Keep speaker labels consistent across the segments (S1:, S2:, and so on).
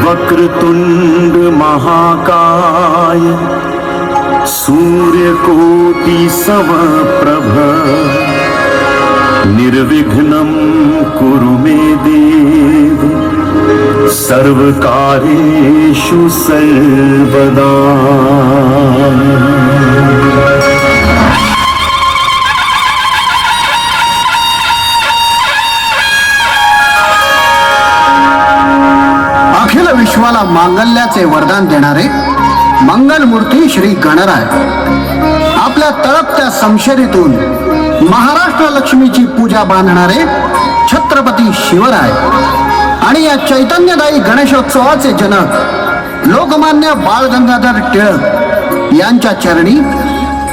S1: वक्रतुंड महाकाय सूर्यकोटि समप्रभ निर्विघ्नं कुरु मे देव सर्वकार्येषु सर्वदा.
S2: अखिल विश्वाला मांगल्याचे वरदान देणारे मंगलमूर्ती श्री गणराय आपल्या तळपत्या समशेरीतून महाराष्ट्र लक्ष्मीची पूजा बांधणारे छत्रपती शिवराय आणि या चैतन्यदायी गणेशोत्सवाचे जनक लोकमान्य बाळ गंगाधर टिळक यांच्या चरणी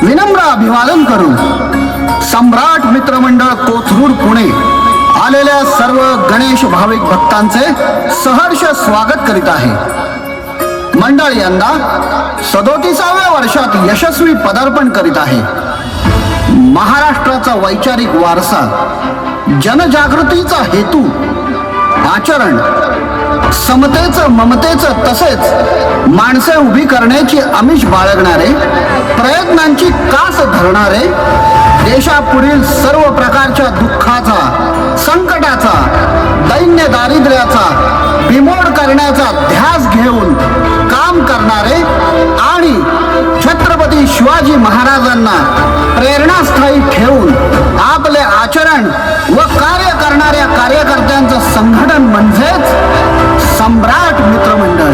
S2: विनम्र अभिवादन करून सम्राट मित्रमंडळ कोथरूड पुणे आलेल्या सर्व गणेश भाविक भक्तांचे सहर्ष स्वागत करीत आहे. मंडळ यंदा 37व्या वर्षात यशस्वी पदार्पण करीत आहे. महाराष्ट्राचा वैचारिक वारसा, जनजागृतीचा हेतू, आचरण, समतेचं ममतेचं तसेच माणसे उभी करण्याची आमिष बाळगणारे, प्रयत्नांची कास धरणारे, देशापुढील सर्व प्रकारच्या दुःखाचा, संकटाचा, दैन्य दारिद्र्याचा बिमोड करण्याचा ध्यास घेऊन काम करणारे आणि छत्रपती शिवाजी महाराजांना प्रेरणास्थायी ठेवून आपले आचरण व कार्य करणाऱ्या कार्यकर्त्यांचं संघटन म्हणजेच सम्राट मित्रमंडळ.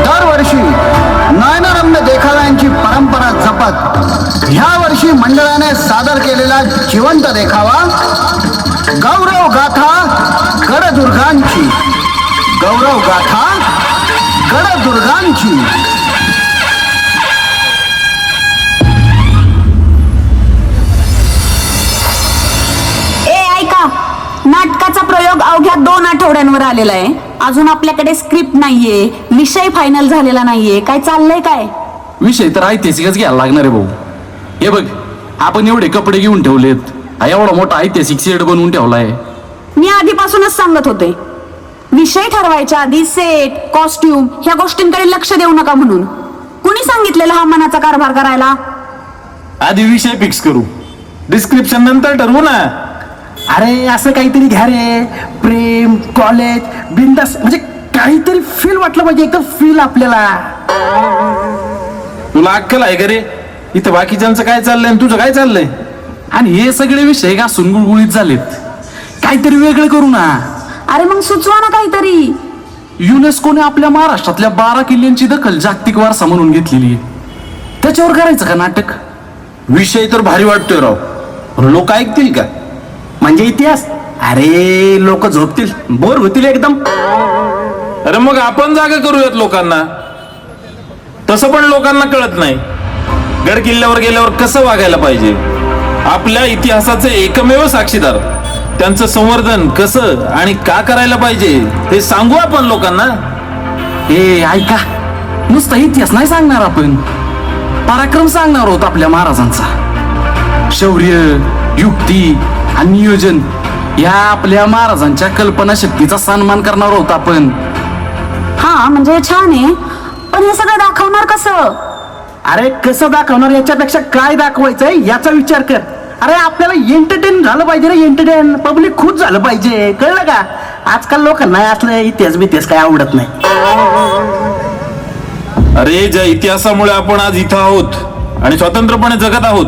S2: दरवर्षी नयनरम्य देखाव्यांची परंपरा जपत ह्या वर्षी मंडळाने सादर केलेला जिवंत देखावा गौरव गाथा गडदुर्गांची, गौरव गाथा गडदुर्गांची.
S3: नाटकाचा प्रयोग अवघ्या 2 आठवड्यांवर आलेला आहे. अजून आपल्याकडे स्क्रिप्ट नाहीये, विषय फायनल झालेला नाहीये. काय चाललंय काय?
S4: विषय तर ऐतिहासिकच घ्यायला लागणार आहे भाऊ. हे बघ, आपण एवढे कपडे घेऊन ठेवलेत, एवढा मोठा ऐतिहासिक सेट बनवून ठेवलाय.
S3: मी आधीपासूनच सांगत होते, विषय ठरवायच्या आधी सेट, कॉस्ट्युम ह्या गोष्टींकडे लक्ष देऊ नका म्हणून. कुणी सांगितलेला हा मनाचा कारभार करायला?
S5: आधी विषय फिक्स करू, डिस्क्रिप्शन नंतर ठरवू ना.
S6: अरे असं काहीतरी घ्या रे, प्रेम, कॉलेज, बिंदास, म्हणजे काहीतरी फील वाटलं पाहिजे, एकदम फील आपल्याला.
S5: तुला अक्कल आहे का रे? इथं बाकीच्यांचं काय चाललंय आणि तुझं काय चाललंय?
S4: आणि हे सगळे विषय घासून गुळगुळीत झालेत. काहीतरी वेगळं करू ना.
S3: अरे मग सुचवा ना काहीतरी.
S4: युनेस्कोने आपल्या महाराष्ट्रातल्या 12 किल्ल्यांची दखल जागतिक वारसा म्हणून घेतलेली आहे. त्याच्यावर करायचं का नाटक?
S5: विषय तर भारी वाटतोय राव, पण लोक ऐकतील का?
S6: म्हणजे इतिहास? अरे लोक झोपतील, बोर होतील एकदम.
S5: अरे मग आपण जागा करूयात लोकांना. तसं पण लोकांना कळत नाही गड किल्ल्यावर गेल्यावर कसं वागायला पाहिजे. आपल्या इतिहासाचे एकमेव साक्षीदार, त्यांचं संवर्धन कसं आणि का करायला पाहिजे हे सांगू आपण लोकांना.
S4: ए ऐका, नुसता इतिहास नाही सांगणार आपण, पराक्रम सांगणार आहोत आपल्या महाराजांचा. शौर्य, युक्ती आणि नियोजन या आपल्या महाराजांच्या कल्पना शक्तीचा सन्मान करणार आहोत आपण.
S3: हा म्हणजे छान आहे, पण हे सगळं दाखवणार कसं?
S6: अरे कसं दाखवणार याच्यापेक्षा काय दाखवायचंय याचा विचार कर. अरे आपल्याला एंटरटेन झालं पाहिजे रे, एंटरटेन. पब्लिक खुश झालं पाहिजे, कळलं का? आजकाल लोकांना असलं इतिहास काय आवडत नाही.
S5: अरे ज्या इतिहासामुळे आपण आज इथं आहोत आणि स्वतंत्रपणे जगत आहोत,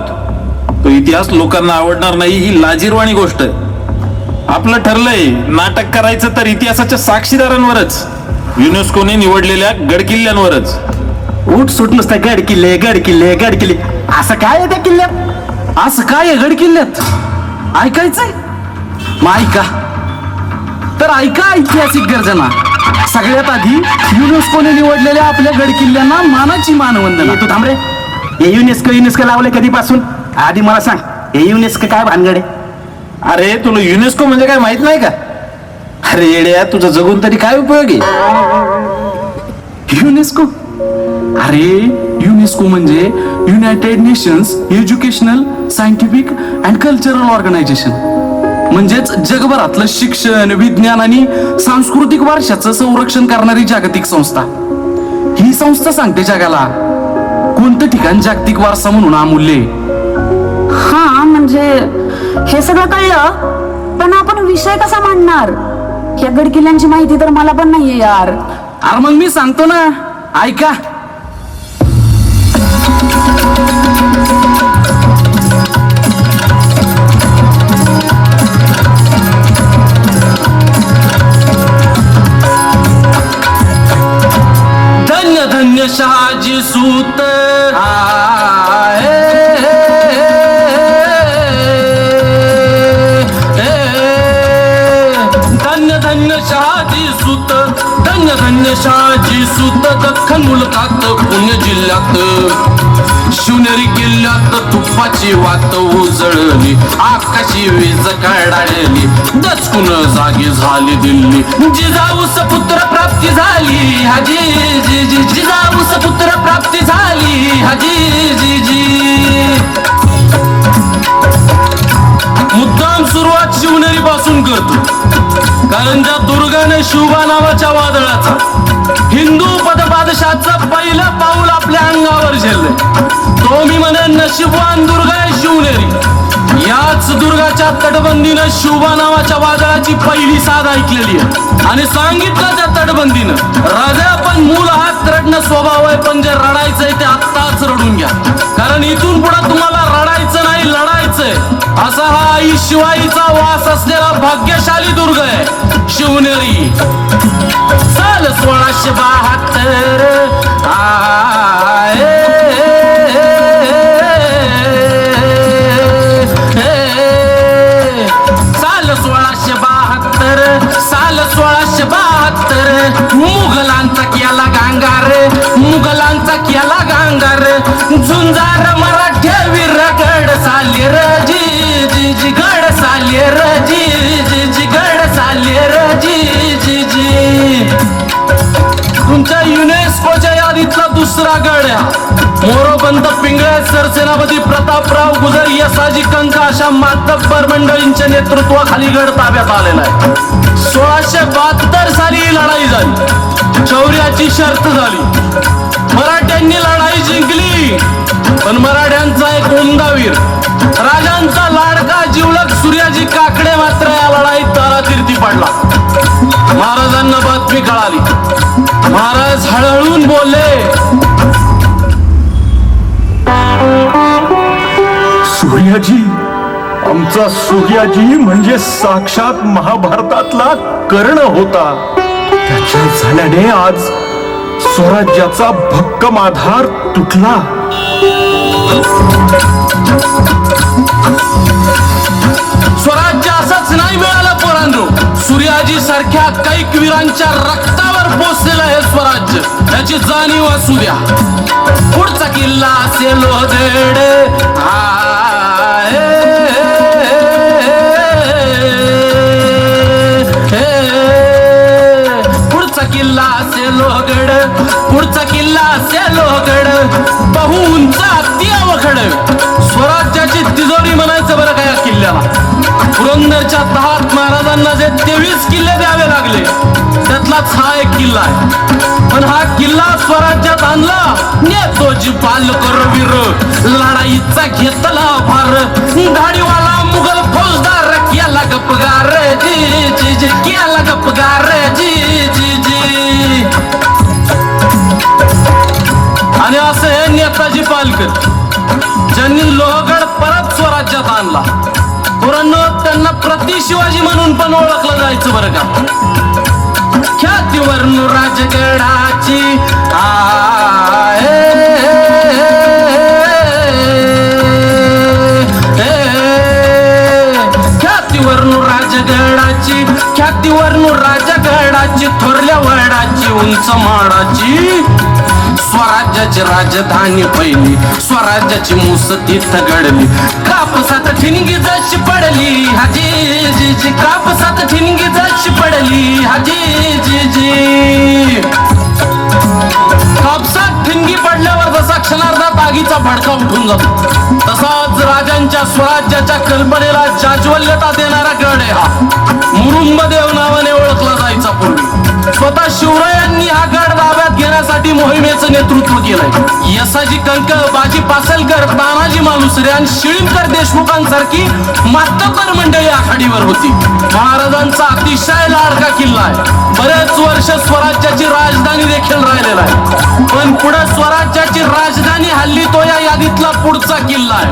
S5: तो इतिहास लोकांना आवडणार नाही ही लाजिरवाणी गोष्ट आहे. आपलं ठरलंय नाटक करायचं तर इतिहासाच्या साक्षीदारांवरच, युनेस्कोने निवडलेल्या गडकिल्ल्यांवरच.
S6: उठ सुट नुसतं गड किल्ले गड किल्ले गड किल्ले, असं काय आहे त्या किल्ल्यात?
S4: असं काय आहे गड किल्ल्यात? ऐकायचंय? मग ऐका. तर ऐका ऐतिहासिक गर्जना. सगळ्यात आधी युनेस्कोने निवडलेल्या आपल्या गड किल्ल्यांना मानाची मानवंदना.
S6: तू थांब रे, हे युनेस्को लावले कधीपासून? आधी मला सांग, हे युनेस्को काय भानगड आहे?
S5: अरे तुला युनेस्को म्हणजे काय माहित नाही का? अरे येड्या, तुझं जगून तरी काय उपयोग आहे?
S4: युनेस्को? अरे युनेस्को म्हणजे United nations educational, scientific and cultural organisation. म्हणजेच जगभरातलं शिक्षण, विज्ञान आणि सांस्कृतिक वारशाचं संरक्षण करणारी जागतिक संस्था. ही संस्था सांगते जगाला कोणतं ठिकाण जागतिक वारसा म्हणून अमूल्य आहे.
S3: हा म्हणजे हे सगळं कळलं, पण आपण विषय कसा मांडणार? या गडकिल्ल्यांची माहिती तर मला पण नाहीये यार.
S4: अरे मग मी सांगतो ना, ऐका. धन्य धन्य शहाजी सूत धन्य धन्य शहाजी सूत, धन्य धन्य शहाजी सूत. दख्खन मुलखात पुणे जिल्ह्यात शिवनेरी किल्ल्यात तुपाची वात उजळली, आकाशी वीज काढाडली, दचकून जागी झाली दिल्ली. जिजाऊस पुत्र प्राप्ती झाली हाजी जी जी, जिजाऊस पुत्र प्राप्ती झाली हाजी जी जी. मुद्दाम सुरुवात शिवनेरी पासून करतो, कारण त्या दुर्गाने शिवबा नावाच्या वादळाचा हिंदू पदपादशाचं पहिलं पाऊल आपल्या अंगावर झेलले. तो मी म्हणेन नशीबवान दुर्गा आहे शिवनेरी. याच दुर्गाच्या तटबंदीनं शिवबा नावाच्या वादळाची पहिली साथ ऐकलेली आहे आणि सांगितलं त्या तटबंदीनं, राजा पण मूल हात रडणं स्वभाव आहे, पण जे रडायचंय ते आत्ताच रडून घ्या, कारण इथून पुढे तुम्हाला रडायचं नाही लढायचंय. असा हा आई शिवाईचा वास असलेला भाग्यशाली दुर्ग आहे शिवनेरी. साल 1672 साल 1672 साल 1672 मुघलांचा केला गांगार, मुघलांचा केला गांगार. झुंजार मराठ्या वीर गड सालेर जी जी जी, गड सालेर जी जी जी, गड सालेर जी जी जी. तुमच्या युनेस्कोच्या यादीतला दुसरा गड आहे मोरोपंत पिंगळे सरसेनापती प्रतापराव गुजर यसाजी कंका अशा मातब्बर मंडळींच्या नेतृत्वाखाली गड ताब्यात आलेला आहे. 1672 साली ही लढाई झाली, शौर्याची शर्त झाली. मराठ्यांनी लढाई जिंकली, पण मराठ्यांचा एक उमदावीर राजांचा लाडका जिवलग सूर्याजी काकडे मात्र या लढाईत तारातीर्थी पडला. महाराजांना बातमी कळाली. महाराज हळहळून बोलले,
S1: सूर्याजी, आमचा सूर्याजी म्हणजे साक्षात महाभारतातला कर्ण होता. त्याच्या झाल्याने आज स्वराज्याचा भक्कम आधार तुटला.
S4: स्वराज्य असंच नाही मिळालं पोरांनो. सूर्याजी सारख्या कैक वीरांच्या रक्तावर पोचलेलं हे स्वराज्य, त्याची जाणीव असू द्या. पुढचा किल्ला असेल लोहगड, पुढचा किल्ला असेल लोहगड, पुढचा किल्ला असेल लोहगड. बहु उंच अति अवघड स्वराज्याची तिजोरी म्हणायचं बरं का या किल्ल्याला. पुरंदरच्या तहात महाराजांना जे 23 किल्ले द्यावे लागले त्यातलाच हा एक किल्ला आहे. पण हा किल्ला स्वराज्यात आणला नेतोजी पालकर वीर, लढाईचा घेतला भार. गाडीवाला मुघल फौजदार केला गपगार जी जी जी, केला गपगार जी जी जी. आणि असं हे नेताजी पालकर ज्यांनी लोहगड परत स्वराज्यात आणला. पोरांनो, त्यांना प्रति शिवाजी म्हणून पण ओळखलं जायचं बरं का. ख्यातीवरून राजगडाची ख्यातीवरून राजगडाची, ख्यातीवरून राजगडाची, थोरल्या वडाची उंच माडाची. स्वराज्याची राजधानी पहिली, स्वराज्याची मूस तिथं घडली. कापसात ठिणगी जशी पडली हाजी जी जी, कापसात ठिणगी जशी पडली हाजी जी जी. कापसात ठिणगी पडल्यावर जसा क्षणार्धात आगीचा भडका उठून जातो, तसाच राजांच्या स्वराज्याच्या कल्पनेला जाज्वल्यता देणारा गड आहे हा. मुरुंबदेव नावाने ओळखला जायचा पूर्वी. स्वतः शिवरायांनी हा गड ताब्यात घेण्यासाठी मोहिमेचं नेतृत्व केलंय. यसाजी कंक, बाजी पासलकर, तानाजी मालुसरे आणि शिळीमकर देशमुखांसारखी मातबर मंडळी आघाडीवर होती. महाराजांचा अतिशय लाडका किल्ला आहे. बरेच वर्ष स्वराज्याची राजधानी देखील राहिलेला आहे. पण पुढे स्वराज्याची राजधानी हल्ली तो या यादीतला पुढचा किल्ला आहे.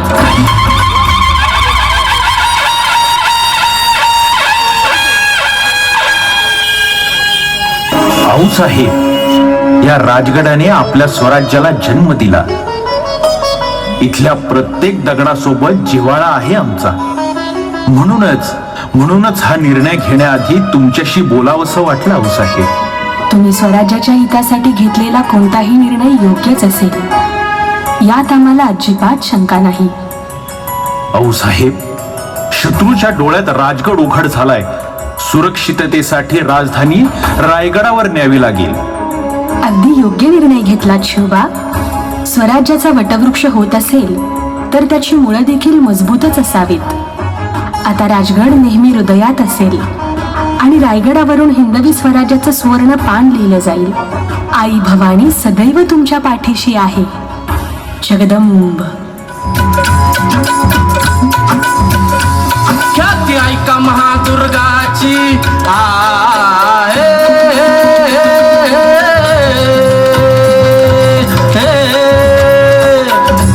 S1: आऊसाहेब, या राजगडाने आपल्या स्वराज्याला जन्म दिला. इथल्या प्रत्येक दगडासोबत जिव्हाळा आहे आमचा. म्हणूनच हा निर्णय घेण्याआधी तुमच्याशी बोलावंसं वाटलं आऊसाहेब.
S7: तुम्ही स्वराज्याच्या हितासाठी घेतलेला कोणताही निर्णय योग्यच असेल, यात आम्हाला अजिबात शंका नाही.
S1: आऊसाहेब, शत्रूच्या डोळ्यात राजगड उघड झालाय. सुरक्षिततेसाठी राजधानी रायगडावर न्यावी लागेल.
S7: अगदी योग्य निर्णय घेतलात शिवबा. स्वराज्याचा वटवृक्ष होत असेल तर त्याची मुळं देखील मजबूतच असावीत. आता राजगड नेहमी हृदयात असेल आणि रायगडावरून हिंदवी स्वराज्याचं सुवर्ण पान लिहिलं जाईल. आई भवानी सदैव तुमच्या पाठीशी आहे. जगदंब.
S4: ख्याती ऐका महादुर्गाची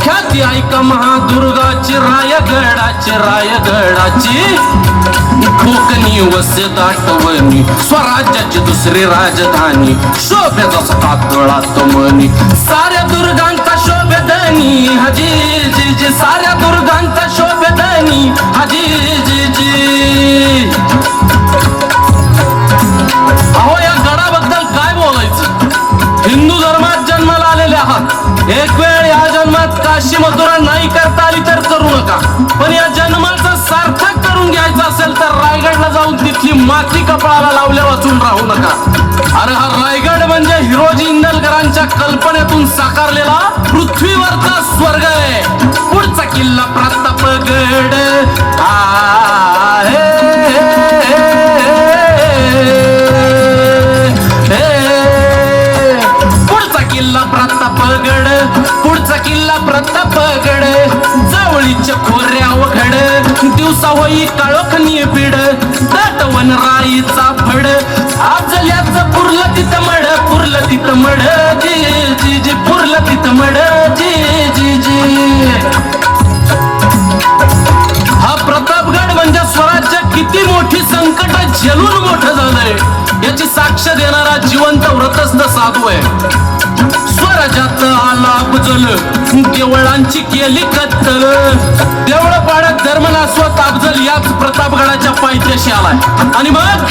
S4: ख्याती ऐका महादुर्गाची, रायगडाची कोकणी वस्यत आठवणी, स्वराज्याची दुसरी राजधानी, शोभेचा सकाळात मनी, साऱ्या दुर्गांचा शोभेदनी हाजी जी जी, साऱ्या दुर्गांचा शोभेदनी हाजी जी जी. अहो, या गडाबद्दल काय बोलायचं. हिंदू धर्मात जन्माला आलेले आहात. एक वेळ या जन्मात काशी मथुरा नाही करता आली तर करू नका, पण या जन्माचं सार्थक करून घ्यायचं असेल तर रायगडला जाऊन तिथली माती कपाळाला लावल्या वाचून राहू नका. अरे हा रायगड म्हणजे हिरोजी इंदलकरांच्या कल्पनेतून साकारलेला पृथ्वीवरचा स्वर्ग आहे. पुढचा किल्ला प्रतापगड आहे. पुढचा किल्ला प्रतापगड, पुढचा किल्ला प्रतापगड, जवळीच्या खोऱ्या वखड, दिवसा होई काळोखनी बीड, दाटवन राईचा फड, आजल्याचं पुरलं तिथं मड, पुरलं तिथं मड जी जी जी, पुरलं तिथं मड जी जी जी. हा प्रतापगड म्हणजे स्वराज्य किती मोठी संकट झेलून मोठं झालंय याची साक्ष देणारा जिवंत व्रतस्थ साधू आहे. स्वराज्यात आला अफजल, देवळांची केली कत्तल, देवळ पाडत धर्मनास्वत अफजल याच प्रतापगडाच्या पायथ्याशी आलाय. आणि मग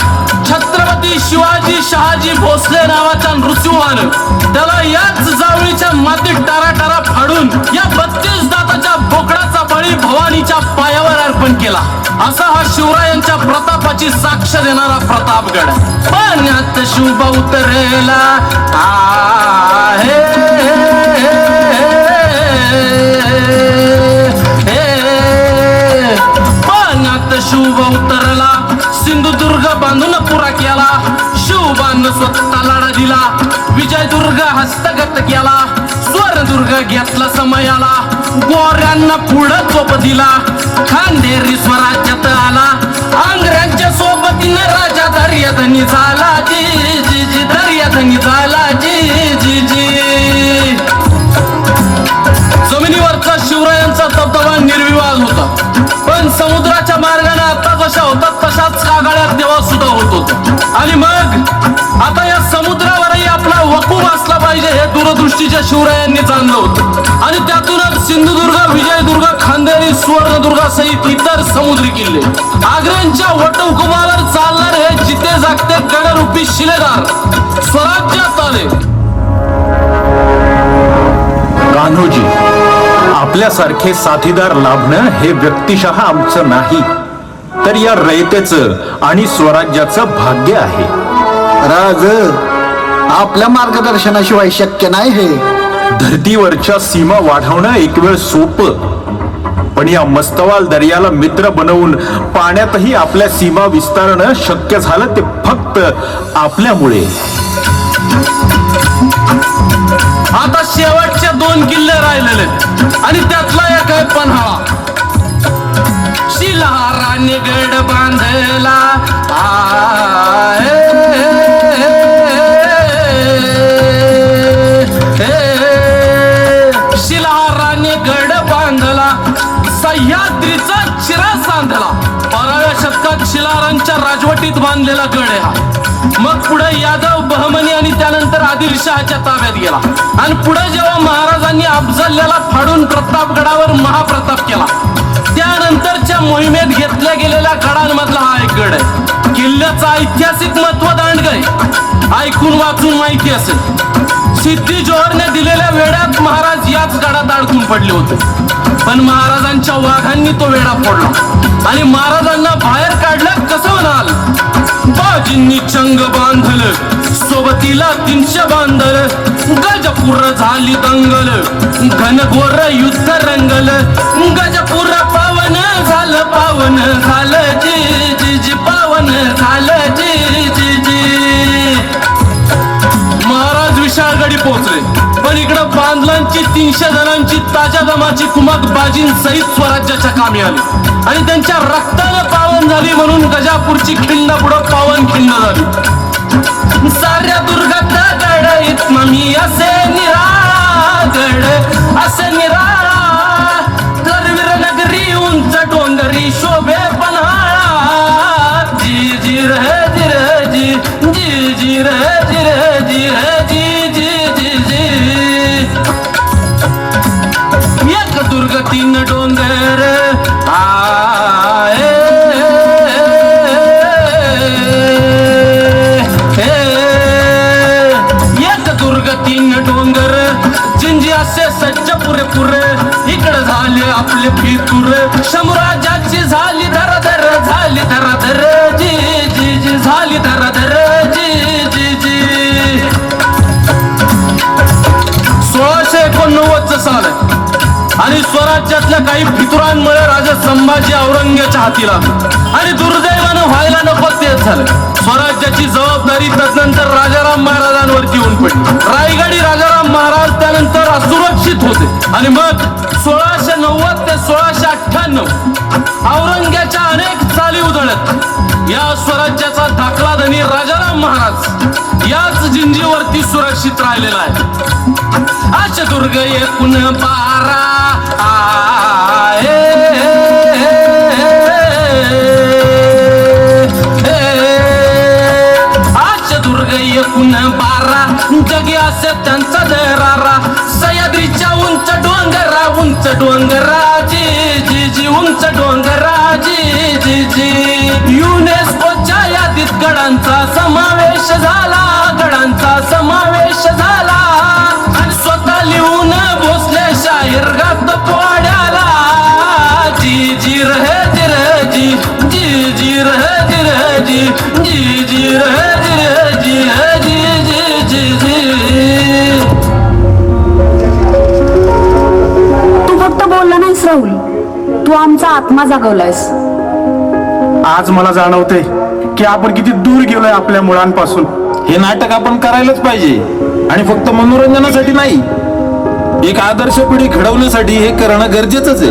S4: छत्रपती शिवाजी शहाजी भोसले नावाच्या नृसिंहानं त्याला याच जावळीच्या मातीत टाराटारा फाडून या 32 दाताच्या बोकडाचा बळी भवानीच्या पायावर अर्पण केला. असा हा शिवरायांच्या प्रतापाची साक्ष देणारा प्रतापगड. पाण्यात शुभ उतरेला आहे. पाण्यात शुभ उतरला, सिंधुदुर्ग बांधून पुरा केला, शिवबानं स्वतः लढा दिला, विजयदुर्ग हस्तगत केला, स्वर्णदुर्ग घेतला समयाला, गोऱ्यांना पुढं चोप दिला, खांदेरी स्वराज्यात आला, आंग्र्यांच्या सोबतीनं राजा दर्याधनी झाला जी जी जी, दर्याधनी झाला जी जी जी. जमिनीवरचा शिवरायांचा दबदबा निर्विवाद होता, पण समुद्राच्या मार्गाने आता जशा होतात तशाच कागाळ्यात तेव्हा सुद्धा होत होत. आणि मग आता या समुद्रावरही आपला वकूफ असला पाहिजे हे दूरदृष्टीच्या शिवरायांनी जाणलं होतं. आणि त्यातूनच सिंधुदुर्ग, विजयदुर्ग, खांदेरी, सुवर्णदुर्गासहित इतर समुद्री किल्ले, आग्र्यांच्या वटहुकुमावर चालणारे हे जिते जागते गडरूपी शिलेदार स्वराज्यात आले.
S1: मनोजी, आपल्यासारखे साथीदार लाभणं हे व्यक्तिशः आमचं नाही, तर या रयतेचं आणि स्वराज्याचं भाग्य आहे.
S2: राज, आपल्या मार्गदर्शनाशिवाय शक्य नाही हे.
S1: धर्तीवरच्या सीमा वाढवणं एक वेळ सोपं, पण या मस्तवाल दर्याला मित्र बनवून पाण्यातही आपल्या सीमा विस्तारणं शक्य झालं ते फक्त आपल्यामुळे.
S4: आता शेवटचे 2 किल्ले राहिलेले आणि त्यातला एक आहे पन्हाळा. शिलाराने गड बांधला शिलाराने गड बांधला, सह्याद्रीचा चिरा सांधला. 12व्या शतकात शिलारांच्या राजवटीत बांधलेला गड आहे हा. मग पुढे यादव, बहमनी आणि त्यानंतर आदिलशहाच्या ताब्यात गेला. आणि पुढे जेव्हा महाराजांनी अफजलला फाडून प्रतापगडावर महाप्रताप केला, त्यानंतरच्या मोहिमेत घेतल्या गेलेल्या गडांमधला हा एक गड आहे. किल्ल्याचं ऐतिहासिक महत्व दांडग आहे, ऐकून वाचून माहिती असेल. सिद्धी जोहरने दिलेल्या वेड्यात महाराज याच गडात अडकून पडले होते, पण महाराजांच्या वाघांनी तो वेढा फोडला आणि महाराजांना बाहेर काढलं. कसं म्हणाल? बाजींनी चंग बांधलं, सोबतीला 300 बांधल, गजपूर झाली दंगल, घनघोर युद्ध रंगल, गजपूर पावन झालं, पावन झालं जी जी जी, पावन झालं जी जी जी. महाराज विशाळगडी पोहोचले, पण इकडं बांधलांची 300 जणांची ताज्या दमाची कुमक बाजींसहित स्वराज्याच्या कामी आली आणि त्यांच्या रक्तानं पावन झाली, म्हणून गजापूरची खिंड पुढं पावन खिंड झाली. साऱ्या दुर्गत गड इतमी असे निरागड, असे निराळा, करवीर नगरी उंच डोंगरी शोभे पन्हाळा. जी जी रे जी रे जी, जी जी रे जी रे जी रे जी जी जी जी. एक दुर्ग 3 डोंगर डोंगर, जिंजी असे सज्ज पुरेपूर, इकडे झाले आपले फितूर. शमराजाची झाली धरधर, झाली धरधर जी जी जी, झाली धरधर जी जी जी. 1689 साल आणि स्वराज्यातल्या काही फितुरांमुळे राजा संभाजी औरंगजेबाच्या हाती लागले आणि दुर्दैवानं व्हायला नको तेच झालं. स्वराज्याची जबाबदारी तदनंतर राजाराम महाराजांवरती येऊन पडली. रायगडी राजाराम महाराज त्यानंतर असुरक्षित होते आणि मग 1690 ते 1698 औरंगजेबाच्या अनेक चाली उधळत या स्वराज्याचा दाखला धनी राजाराम महाराज याच जिंजीवरती सुरक्षित राहिलेला आहे. आच दुर्ग एकूण 12 एकूण 12 जगी असे त्यांचा दरारा. सह्याद्रीच्या उंच डोंगरा, उंच डोंगरा जी जी जी, उंच डोंगरा जी जी जी. युनेस्कोच्या यादीत गडांचा समावेश झाला, गडांचा समावेश झाला. आणि स्वतः लिहून भोसले शाहीर गात पोड्याला. जी जी रहे जी रे जी, जी जी रहे जी रे जी, जी जी रहे जी रे जी जी जी जी जी.
S3: तू फक्त बोलला नाहीस राहुल, तू आमचा आत्मा जागवलायस.
S6: आज मला जाणवते की आपण किती दूर गेलोय आपल्या मुळांपासून.
S5: हे नाटक आपण करायलाच पाहिजे आणि फक्त मनोरंजनासाठी नाही, एक आदर्श पिढी घडवण्यासाठी हे करणं गरजेचंच आहे.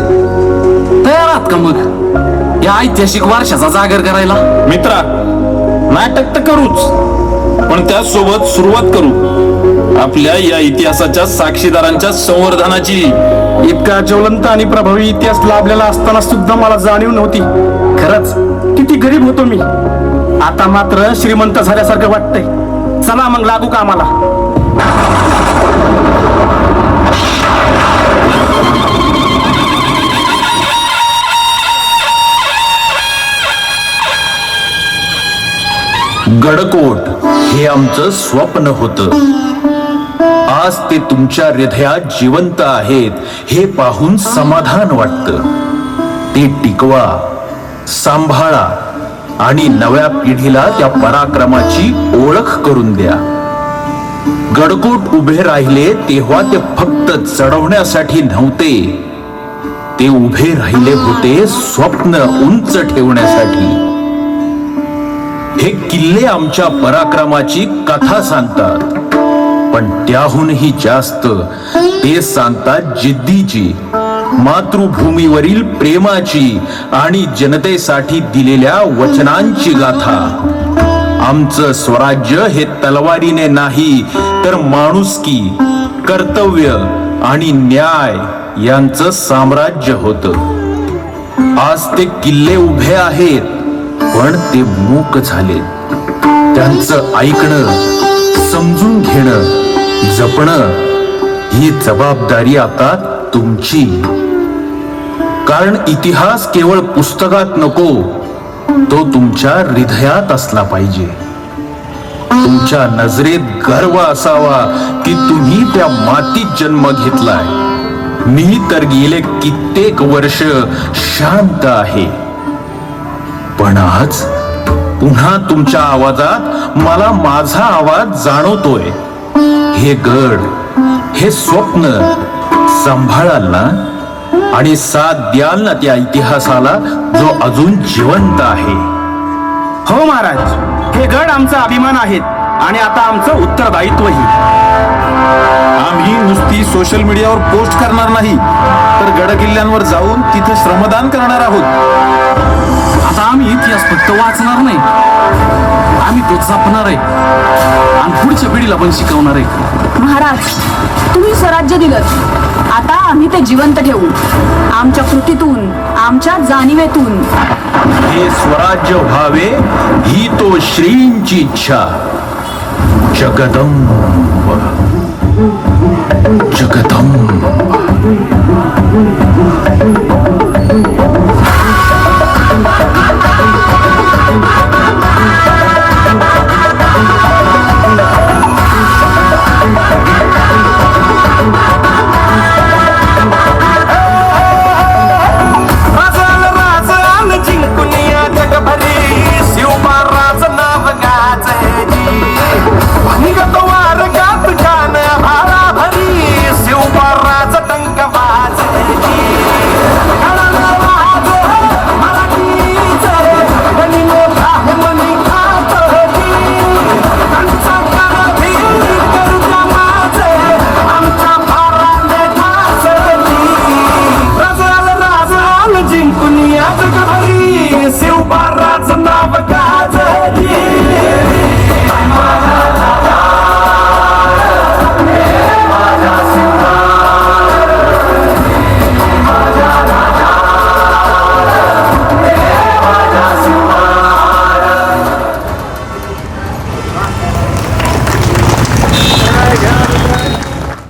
S4: तयार आहात का मग या ऐतिहासिक वारशाचा जागर करायला?
S5: मित्रा, नाटक तर करूच, पण त्याचसोबत सुरुवात करू आपल्या या इतिहासाच्या साक्षीदारांच्या संवर्धनाची.
S6: इतका ज्वलंत आणि प्रभावी इतिहास लाभलेला असताना सुद्धा मला जाणीव नव्हती. खरंच किती गरीब होतो मी. आता मात्र श्रीमंत झाल्यासारखं वाटतंय. चला मग लागू कामाला.
S1: गडकोट हे आमचं स्वप्न होतं. आज ते तुमच्या हृदयात जिवंत आहेत हे पाहून समाधान वाटतं. ते टिकवा, सांभाळा आणि नव्या पिढीला त्या पराक्रमाची ओळख करून द्या. गडकोट उभे राहिले तेव्हा ते फक्त चढवण्यासाठी नव्हते, ते उभे राहिले होते स्वप्न उंच ठेवण्यासाठी. हे किल्ले आमच्या पराक्रमाची कथा सांगतात, पण त्याहूनही जास्त ते सांगतात जिद्दीची, मातृभूमीवरील प्रेमाची आणि जनतेसाठी दिलेल्या वचनांची गाथा. आमचं स्वराज्य हे तलवारीने नाही तर माणुसकी, कर्तव्य आणि न्याय यांचं साम्राज्य होतं. आज ते किल्ले उभे आहेत, पण ते मूक झाले. त्यांचं ऐकणं, समजून घेणं, जपणं ही जबाबदारी आता तुमची. कारण इतिहास केवळ पुस्तकात नको, तो तुमच्या हृदयात असला पाहिजे. तुमच्या नजरेत गर्व असावा की तुम्ही त्या मातीत जन्म घेतलाय. मी तर गेले कित्येक वर्ष शांत आहे, पण आज पुन्हा तुमच्या आवाजात मला माझा आवाज जाणवतोय. हे गड, हे स्वप्न सांभाळाल ना आणि साथ द्याल ना त्या इतिहासाला जो अजून जिवंत आहे.
S6: हो महाराज, हे गड आमचा अभिमान आहेत आणि आता आमचं उत्तरदायित्वही.
S5: आम्ही नुसती सोशल मीडियावर पोस्ट करणार नाही, तर गड किल्ल्यांवर जाऊन तिथे श्रमदान करणार आहोत.
S4: आता आम्ही इतिहास फक्त वाचणार नाही, आम्ही तो जपणार आहे आणि पुढच्या पिढीला पण शिकवणार आहे.
S3: महाराज, तुम्ही स्वराज्य दिलं, आता आम्ही ते जिवंत ठेवू. आमच्या कृतीतून, आमच्या जाणीवेतून.
S1: हे स्वराज्य व्हावे ही तो श्रींची इच्छा. जगदंब जगदंब.